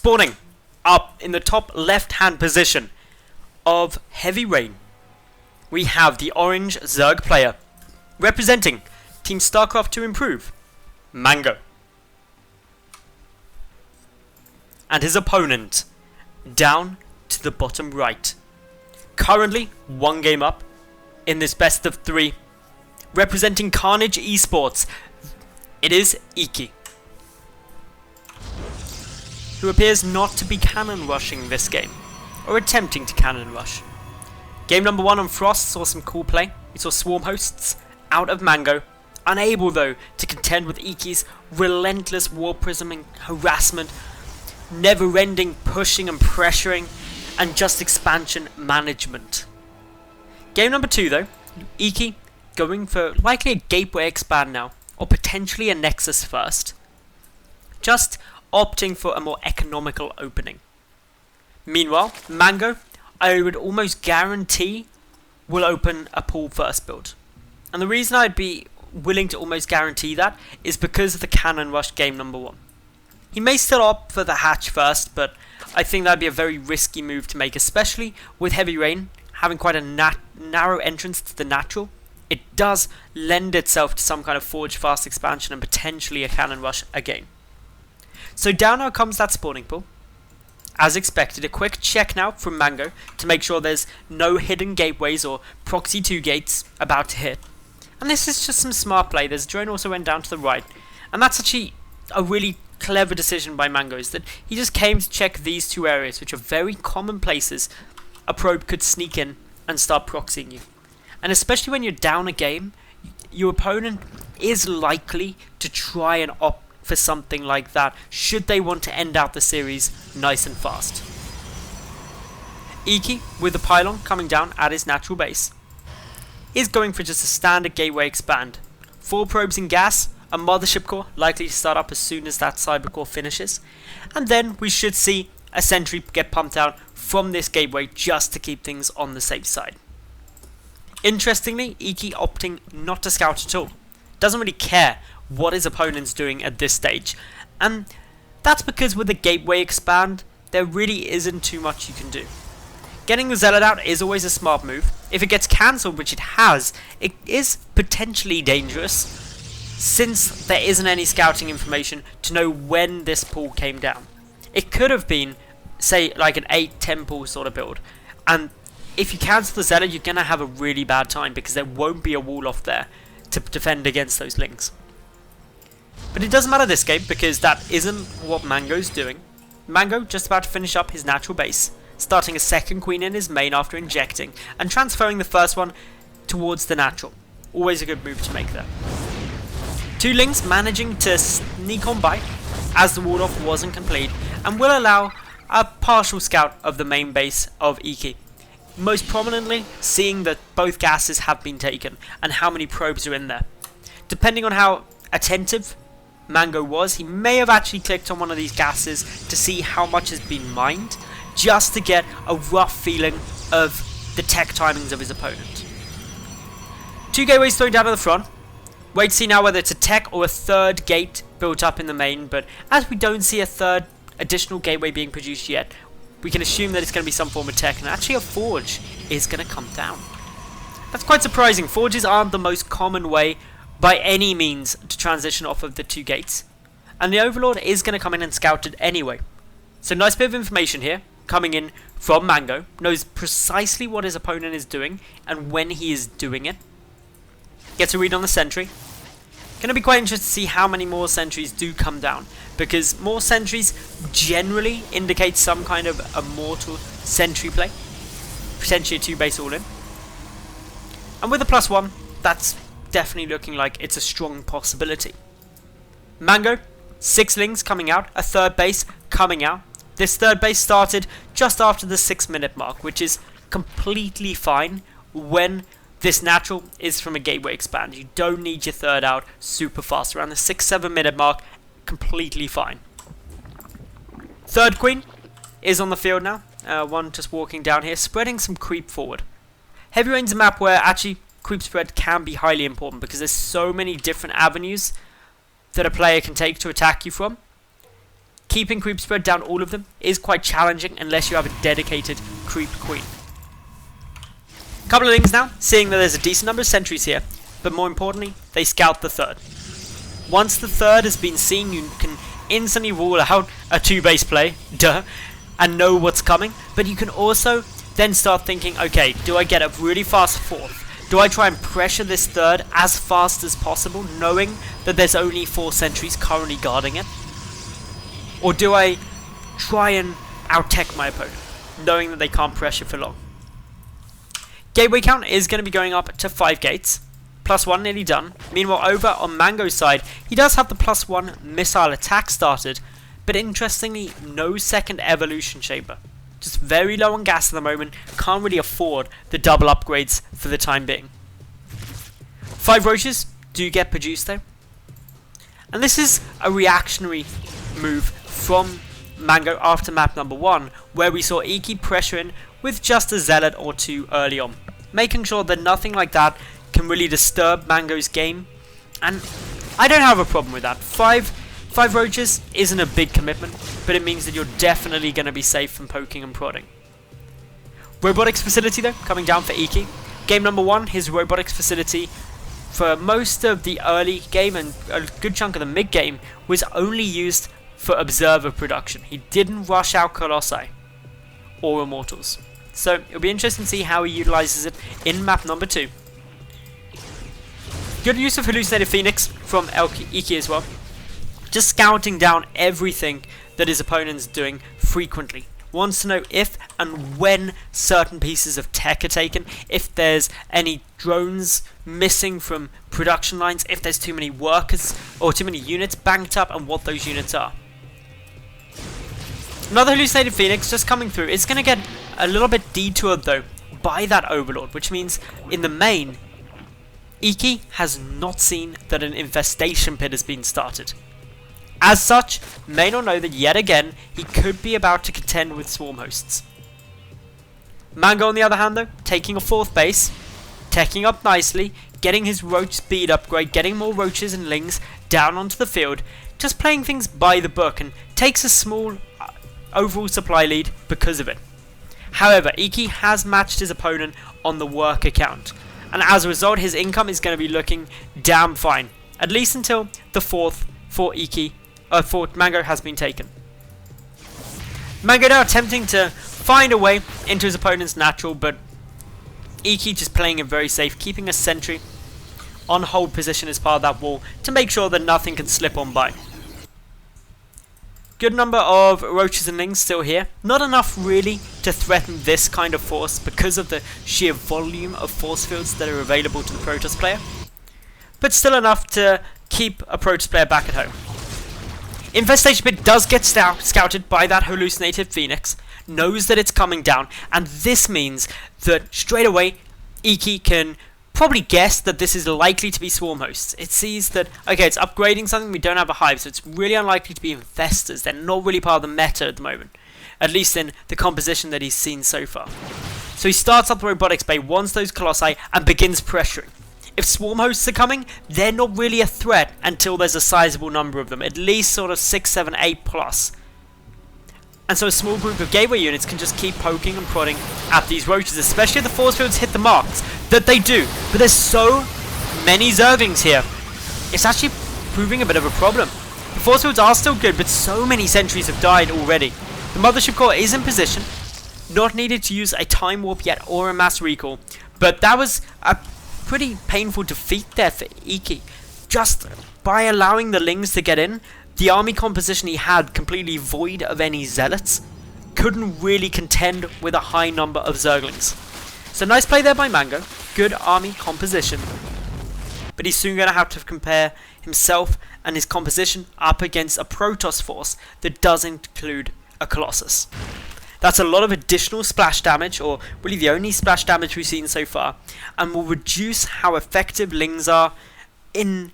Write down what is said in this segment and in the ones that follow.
Spawning up in the top left-hand position of Heavy Rain, we have the orange Zerg player, representing Team StarCraft to Improve, MangO. And his opponent, down to the bottom right. Currently, 1 game up in this best of 3. Representing Carnage Esports, it is Eiki, who appears not to be cannon rushing this game, or attempting to cannon rush. Game number 1 on Frost saw some cool play. We saw Swarm Hosts out of MangO, unable though to contend with Eiki's relentless War Prism and harassment, never-ending pushing and pressuring, and just expansion management. Game number 2 though, Eiki going for likely a Gateway expand now, or potentially a Nexus first, just opting for a more economical opening. Meanwhile, MangO, I would almost guarantee, will open a pool first build. And the reason I'd be willing to almost guarantee that is because of the cannon rush game number 1. He may still opt for the hatch first, but I think that'd be a very risky move to make, especially with Heavy Rain having quite a narrow entrance to the natural. It does lend itself to some kind of Forge fast expansion and potentially a cannon rush again. So down now comes that spawning pool. As expected, a quick check now from MangO to make sure there's no hidden gateways or proxy 2 gates about to hit. And this is just some smart play. There's a drone also went down to the right. And that's actually a really clever decision by MangO, is that he just came to check these 2 areas, which are very common places a probe could sneak in and start proxying you. And especially when you're down a game, your opponent is likely to try and opt for something like that, should they want to end out the series nice and fast. Eiki, with the pylon coming down at his natural base, is going for just a standard gateway expand. 4 probes in gas, a mothership core likely to start up as soon as that cyber core finishes, and then we should see a sentry get pumped out from this gateway just to keep things on the safe side. Interestingly, Eiki opting not to scout at all. Doesn't really care what his opponent's doing at this stage, and that's because with the gateway expand, there really isn't too much you can do. Getting the Zealot out is always a smart move. If it gets cancelled, which it has, it is potentially dangerous, since there isn't any scouting information to know when this pool came down. It could have been, say, like an 8-10 pool sort of build, and if you cancel the Zealot, you're going to have a really bad time because there won't be a wall off there to defend against those links. But it doesn't matter this game because that isn't what MangO's doing. MangO just about to finish up his natural base, starting a second queen in his main after injecting and transferring the first one towards the natural. Always a good move to make there. 2 links managing to sneak on by as the ward off wasn't complete and will allow a partial scout of the main base of Eiki. Most prominently seeing that both gases have been taken and how many probes are in there. Depending on how attentive MangO was, he may have actually clicked on one of these gases to see how much has been mined, just to get a rough feeling of the tech timings of his opponent. 2 gateways thrown down at the front. Wait to see now whether it's a tech or a 3rd gate built up in the main, but as we don't see a 3rd additional gateway being produced yet, we can assume that it's going to be some form of tech, and actually a forge is going to come down. That's quite surprising. Forges aren't the most common way by any means to transition off of the 2 gates, and the Overlord is going to come in and scout it anyway. So nice bit of information here coming in from MangO, knows precisely what his opponent is doing and when he is doing it. Gets a read on the sentry. Going to be quite interested to see how many more sentries do come down, because more sentries generally indicate some kind of immortal sentry play, potentially a 2 base all in. And with a +1, that's definitely looking like it's a strong possibility. MangO, 6 links coming out, a 3rd base coming out. This 3rd base started just after the 6-minute mark, which is completely fine when this natural is from a gateway expand. You don't need your 3rd out super fast. Around the 6-7 minute mark, completely fine. 3rd queen is on the field now. One just walking down here, spreading some creep forward. Heavy Rain's a map where actually creep spread can be highly important because there's so many different avenues that a player can take to attack you from. keeping creep spread down all of them is quite challenging unless you have a dedicated creep queen. Couple of things now, seeing that there's a decent number of sentries here, but more importantly, they scout the third. Once the third has been seen, you can instantly rule out a 2-base play, and know what's coming, but you can also then start thinking, okay, do I get a really fast fourth? Do I try and pressure this third as fast as possible, knowing that there's only 4 sentries currently guarding it? Or do I try and out-tech my opponent, knowing that they can't pressure for long? Gateway count is going to be going up to 5 gates. +1 nearly done. Meanwhile, over on MangO's side, he does have the +1 missile attack started, but interestingly, no second evolution chamber. Just very low on gas at the moment, can't really afford the double upgrades for the time being. 5 roaches do get produced though. And this is a reactionary move from MangO after map number 1, where we saw Eiki pressuring with just a zealot or 2 early on, making sure that nothing like that can really disturb MangO's game, and I don't have a problem with that. 5 roaches isn't a big commitment, but it means that you're definitely going to be safe from poking and prodding. Robotics facility though, coming down for Eiki. Game number 1, his robotics facility for most of the early game and a good chunk of the mid game was only used for observer production. He didn't rush out Colossi or Immortals. So it'll be interesting to see how he utilizes it in map number 2. Good use of Hallucinated Phoenix from Eiki as well. Just scouting down everything that his opponent's doing frequently. Wants to know if and when certain pieces of tech are taken, if there's any drones missing from production lines, if there's too many workers or too many units banked up, and what those units are. Another Hallucinated Phoenix just coming through. It's going to get a little bit detoured though by that Overlord, which means in the main, Eiki has not seen that an infestation pit has been started. As such, may not know that yet again he could be about to contend with swarm hosts. MangO on the other hand though, taking a 4th base, teching up nicely, getting his roach speed upgrade, getting more roaches and lings down onto the field, just playing things by the book, and takes a small overall supply lead because of it. However, Eiki has matched his opponent on the work account, and as a result his income is going to be looking damn fine, at least until the 4th for MangO has been taken. MangO now attempting to find a way into his opponent's natural, but Eiki just playing it very safe, keeping a sentry on hold position as part of that wall to make sure that nothing can slip on by. Good number of roaches and lings still here. Not enough really to threaten this kind of force because of the sheer volume of force fields that are available to the Protoss player, but still enough to keep a Protoss player back at home. Infestation Pit does get scouted by that Hallucinated Phoenix, knows that it's coming down, and this means that straight away Eiki can probably guess that this is likely to be swarm hosts. It sees that, okay, it's upgrading something, we don't have a hive, so it's really unlikely to be infestors. They're not really part of the meta at the moment, at least in the composition that he's seen so far. So he starts up the robotics bay, wants those colossi, and begins pressuring. If swarm hosts are coming, they're not really a threat until there's a sizable number of them, at least sort of 6, 7, 8 plus. And so a small group of gateway units can just keep poking and prodding at these roaches, especially if the force fields hit the marks, that they do. But there's so many Zerglings here, it's actually proving a bit of a problem. The force fields are still good, but so many sentries have died already. The mothership core is in position, not needed to use a time warp yet or a mass recall, but that was a pretty painful defeat there for Eiki. Just by allowing the lings to get in, the army composition he had, completely void of any zealots, couldn't really contend with a high number of Zerglings. So nice play there by MangO, good army composition, but he's soon going to have to compare himself and his composition up against a Protoss force that does include a Colossus. That's a lot of additional splash damage, or really the only splash damage we've seen so far, and will reduce how effective lings are in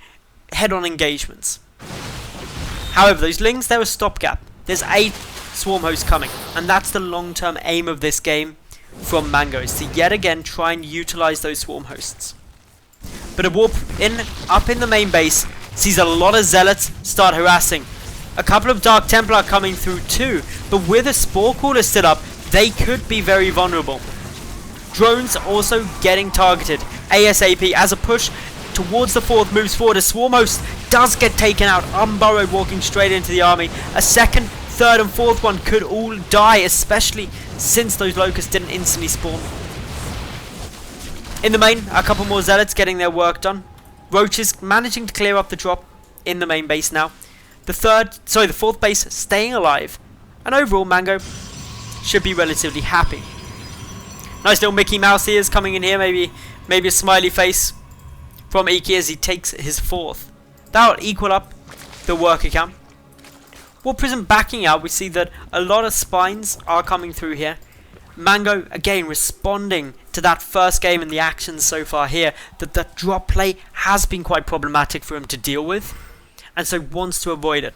head-on engagements. However, those lings, they're a stopgap. There's 8 swarm hosts coming, and that's the long-term aim of this game from MangO, is to yet again try and utilize those swarm hosts. But a warp up in the main base sees a lot of zealots start harassing A couple of Dark Templar coming through too, but with a Spore Caller still up, they could be very vulnerable. Drones also getting targeted ASAP as a push towards the 4th moves forward. A Swarm Host does get taken out, unburrowed, walking straight into the army. A 2nd, 3rd and 4th one could all die, especially since those Locusts didn't instantly spawn. In the main, a couple more Zealots getting their work done. Roaches managing to clear up the drop in the main base now. The 4th base staying alive. And overall, MangO should be relatively happy. Nice little Mickey Mouse ears coming in here, maybe a smiley face from Eiki as he takes his 4th. That'll equal up the worker count. War Prism backing out, we see that a lot of spines are coming through here. MangO again responding to that first game and the actions so far here, that the drop play has been quite problematic for him to deal with, and so wants to avoid it.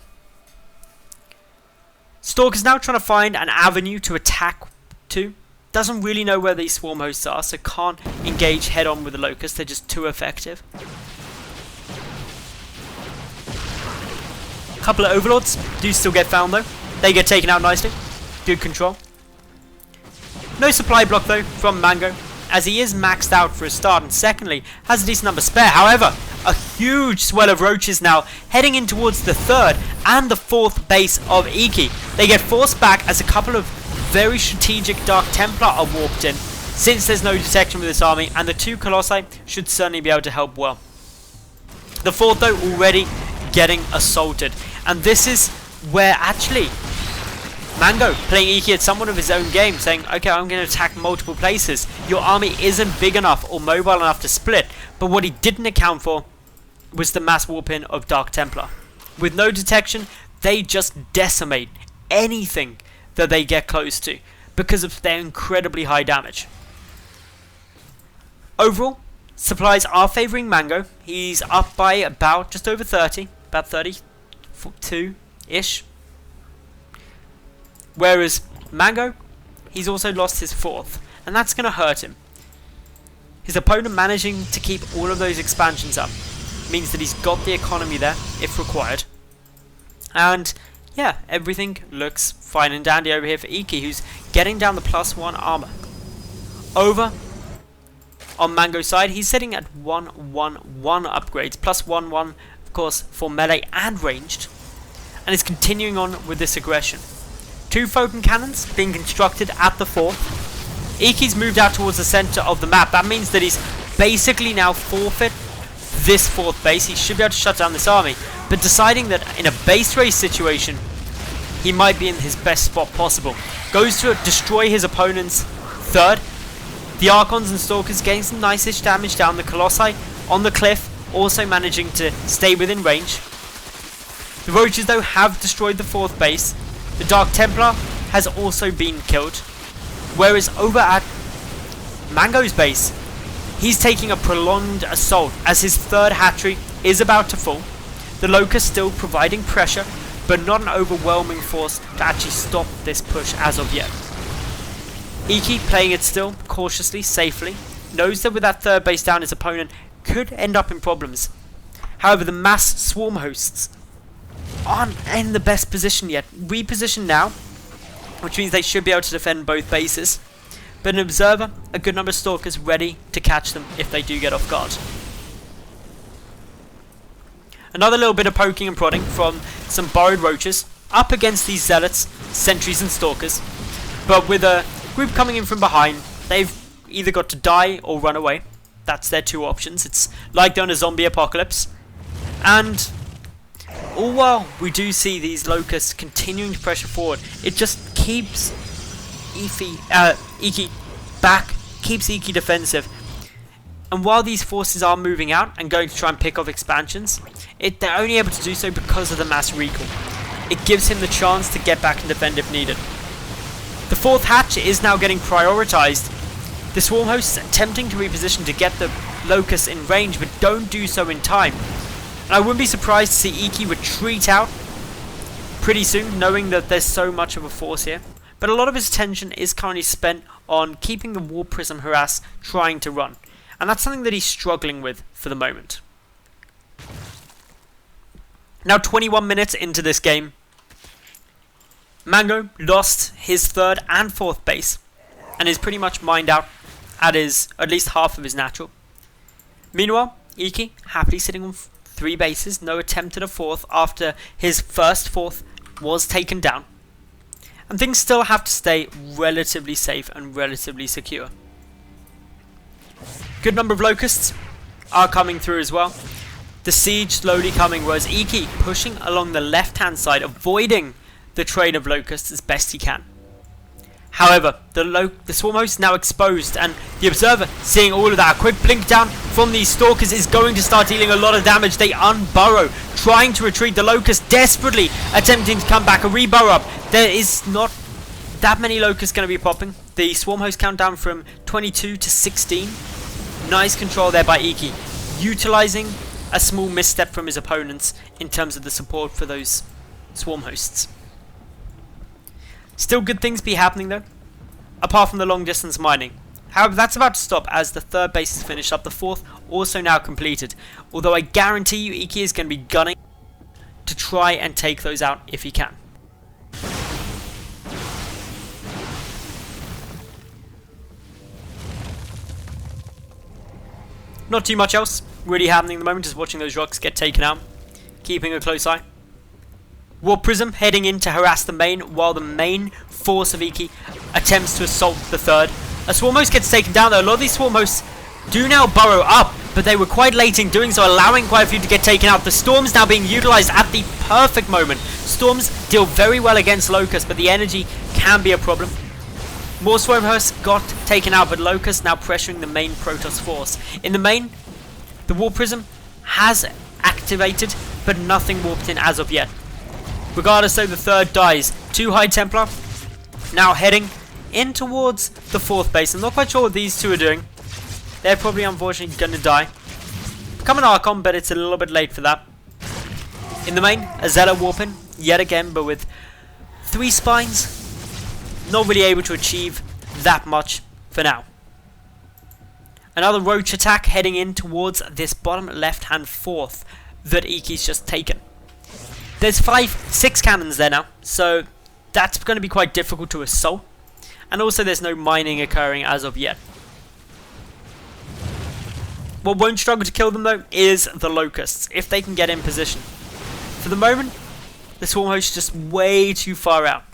Stalker's now trying to find an avenue to attack to. Doesn't really know where these Swarm Hosts are, so can't engage head on with the Locusts, they're just too effective. A couple of Overlords do still get found though. They get taken out nicely. Good control. No supply block though from MangO, as he is maxed out for a start, and secondly has a decent number spare. However, a huge swell of Roaches now heading in towards the 3rd and the 4th base of Eiki. They get forced back as a couple of very strategic Dark Templar are warped in, since there's no detection with this army, and the 2 Colossi should certainly be able to help well. The 4th though already getting assaulted, and this is where actually MangO playing Eiki at somewhat of his own game, saying, okay, I'm going to attack multiple places. Your army isn't big enough or mobile enough to split, but what he didn't account for was the mass warp in of Dark Templar. With no detection, they just decimate anything that they get close to because of their incredibly high damage. Overall, supplies are favouring MangO. He's up by about just over 30, about 32-ish. Whereas MangO, he's also lost his 4th, and that's going to hurt him. His opponent managing to keep all of those expansions up means that he's got the economy there, if required. And yeah, everything looks fine and dandy over here for Eiki, who's getting down the +1 armor. Over on MangO's side, he's sitting at 1-1-1 upgrades, +1-1, of course, for melee and ranged, and is continuing on with this aggression. 2 photon cannons being constructed at the 4th. Eiki's moved out towards the center of the map. That means that he's basically now forfeit this 4th base. He should be able to shut down this army, but deciding that in a base race situation, he might be in his best spot possible. Goes to destroy his opponent's 3rd. The Archons and Stalkers getting some nice-ish damage down. The Colossi on the cliff also managing to stay within range. The Roaches though have destroyed the 4th base. The Dark Templar has also been killed. Whereas over at MangO's base, he's taking a prolonged assault as his 3rd hatchery is about to fall. The Locust still providing pressure, but not an overwhelming force to actually stop this push as of yet. Eiki playing it still, cautiously, safely, knows that with that 3rd base down, his opponent could end up in problems. However, the mass Swarm Hosts aren't in the best position yet. Repositioned now, which means they should be able to defend both bases, but an Observer, a good number of Stalkers ready to catch them if they do get off guard. Another little bit of poking and prodding from some borrowed Roaches up against these Zealots, Sentries and Stalkers, but with a group coming in from behind, they've either got to die or run away. That's their 2 options. It's like they're on a zombie apocalypse. And all while we do see these Locusts continuing to pressure forward, it just keeps Eiki back, keeps Eiki defensive. And while these forces are moving out and going to try and pick off expansions, they're only able to do so because of the mass recall. It gives him the chance to get back and defend if needed. The 4th hatch is now getting prioritized. The Swarm Hosts attempting to reposition to get the Locusts in range, but don't do so in time. And I wouldn't be surprised to see Eiki retreat out pretty soon, knowing that there's so much of a force here. But a lot of his attention is currently spent on keeping the War Prism harass trying to run. And that's something that he's struggling with for the moment. Now 21 minutes into this game, MangO lost his 3rd and 4th base and is pretty much mined out at least half of his natural. Meanwhile, Eiki happily sitting on 3 bases, no attempt at a 4th after his first 4th was taken down. And things still have to stay relatively safe and relatively secure. Good number of locusts are coming through as well. The siege slowly coming, whereas Eiki pushing along the left hand side, avoiding the train of locusts as best he can. However, the swarm host is now exposed, and the observer, seeing all of that, a quick blink down from these stalkers is going to start dealing a lot of damage. They unburrow, trying to retreat. The locust desperately attempting to come back, a reburrow up. There is not that many locusts going to be popping. The swarm host countdown from 22 to 16. Nice control there by Eiki, utilizing a small misstep from his opponents in terms of the support for those swarm hosts. Still good things be happening though, apart from the long distance mining. However, that's about to stop as the 3rd base is finished up, the 4th also now completed. Although I guarantee you Eiki is going to be gunning to try and take those out if he can. Not too much else really happening at the moment, just watching those rocks get taken out, keeping a close eye. Warp Prism heading in to harass the main, while the main force of Eiki attempts to assault the 3rd. A swarm host gets taken down though. A lot of these swarm hosts do now burrow up, but they were quite late in doing so, allowing quite a few to get taken out. The storms now being utilized at the perfect moment. Storms deal very well against locusts, but the energy can be a problem. More swarm hosts got taken out, but locusts now pressuring the main Protoss force. In the main, the Warp Prism has activated, but nothing warped in as of yet. Regardless though, the 3rd dies. 2 High Templar now heading in towards the 4th base. I'm not quite sure what these 2 are doing. They're probably unfortunately going to die. Become an Archon, but it's a little bit late for that. In the main, a Zealot warping yet again, but with 3 spines. Not really able to achieve that much for now. Another Roach attack heading in towards this bottom left hand 4th that Eiki's just taken. There's 6 cannons there now, so that's going to be quite difficult to assault. And also there's no mining occurring as of yet. What won't struggle to kill them though is the locusts, if they can get in position. For the moment, the swarm host is just way too far out.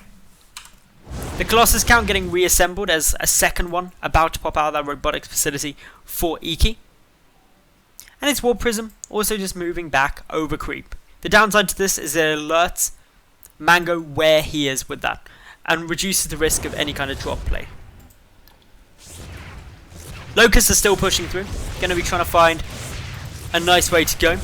The Colossus count getting reassembled as a 2nd one about to pop out of that robotics facility for Eiki. And its Warp Prism also just moving back over creep. The downside to this is it alerts MangO where he is with that, and reduces the risk of any kind of drop play. Locusts are still pushing through, going to be trying to find a nice way to go.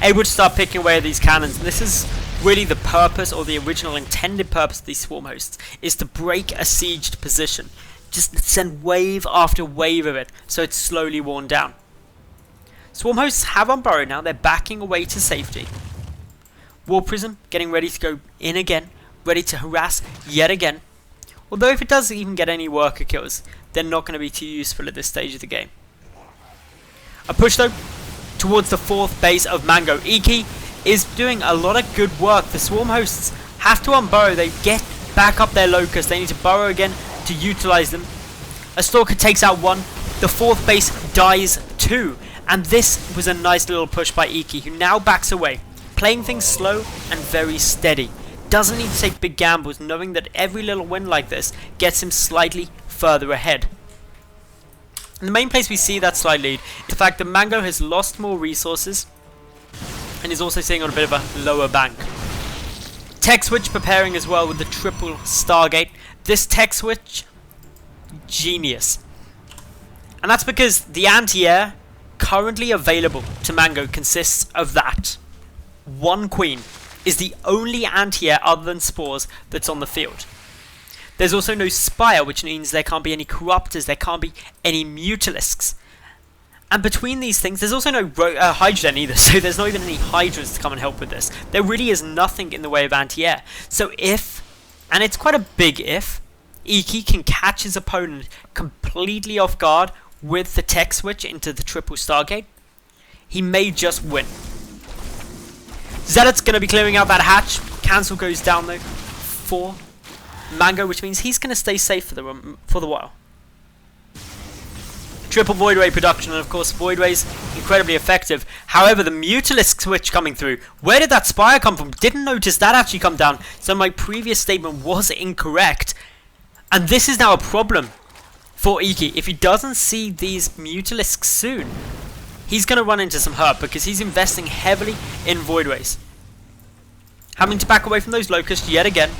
Able to start picking away at these cannons, and this is really the purpose, or the original intended purpose of these swarm hosts, is to break a sieged position. Just send wave after wave of it, so it's slowly worn down. Swarm hosts have unburrowed now, they're backing away to safety. Warp Prism getting ready to go in again, ready to harass yet again. Although if it does even get any worker kills, they're not going to be too useful at this stage of the game. A push though, towards the 4th base of MangO. Eiki is doing a lot of good work. The swarm hosts have to unburrow, they get back up their locusts, they need to burrow again to utilize them. A Stalker takes out 1, the 4th base dies 2. And this was a nice little push by Eiki, who now backs away, playing things slow and very steady. Doesn't need to take big gambles, knowing that every little win like this gets him slightly further ahead. And the main place we see that slight lead is the fact that MangO has lost more resources and is also sitting on a bit of a lower bank. Tech switch preparing as well with the triple Stargate. This tech switch, genius. And that's because the anti-air currently available to MangO consists of that. 1 queen is the only anti-air other than spores that's on the field. There's also no spire, which means there can't be any corruptors, there can't be any mutalisks. And between these things, there's also no hydrogen either, so there's not even any hydras to come and help with this. There really is nothing in the way of anti-air. So if, and it's quite a big if, Eiki can catch his opponent completely off guard with the tech switch into the triple Stargate, he may just win. Zealot's going to be clearing out that hatch. Cancel goes down though. for MangO, which means he's going to stay safe for the while. Triple Void Ray production, and of course Void Ray's incredibly effective. However, the Mutalisk switch coming through, where did that Spire come from? Didn't notice that actually come down, so my previous statement was incorrect. And this is now a problem for Eiki. If he doesn't see these Mutalisks soon, he's going to run into some hurt, because he's investing heavily in Void Rays. Having to back away from those Locusts yet again.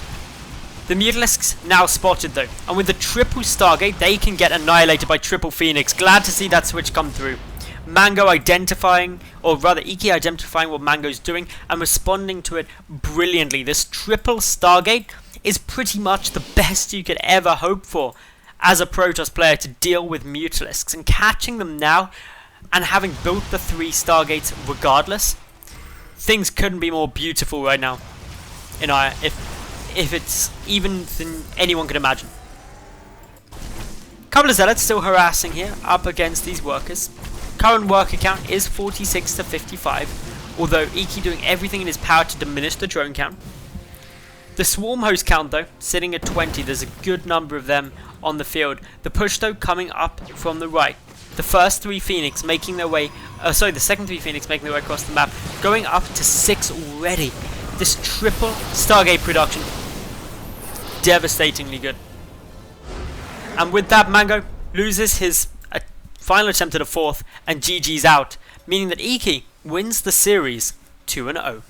The Mutalisks now spotted though, and with the triple Stargate they can get annihilated by triple Phoenix. Glad to see that switch come through. MangO identifying, or rather Eiki identifying what MangO's doing and responding to it brilliantly. This triple Stargate is pretty much the best you could ever hope for as a Protoss player to deal with Mutalisks, and catching them now and having built the 3 Stargates regardless, things couldn't be more beautiful right now in Aya, if it's even than anyone could imagine. Couple of Zealots still harassing here up against these workers. Current worker count is 46 to 55, although Eiki doing everything in his power to diminish the drone count. The swarm host count though, sitting at 20, there's a good number of them on the field. The push though coming up from the right. The first 3 Phoenix making their way, the second 3 Phoenix making their way across the map, going up to 6 already. This triple Stargate production, devastatingly good. And with that, MangO loses his final attempt at a 4th, and GG's out, meaning that Eiki wins the series 2-0.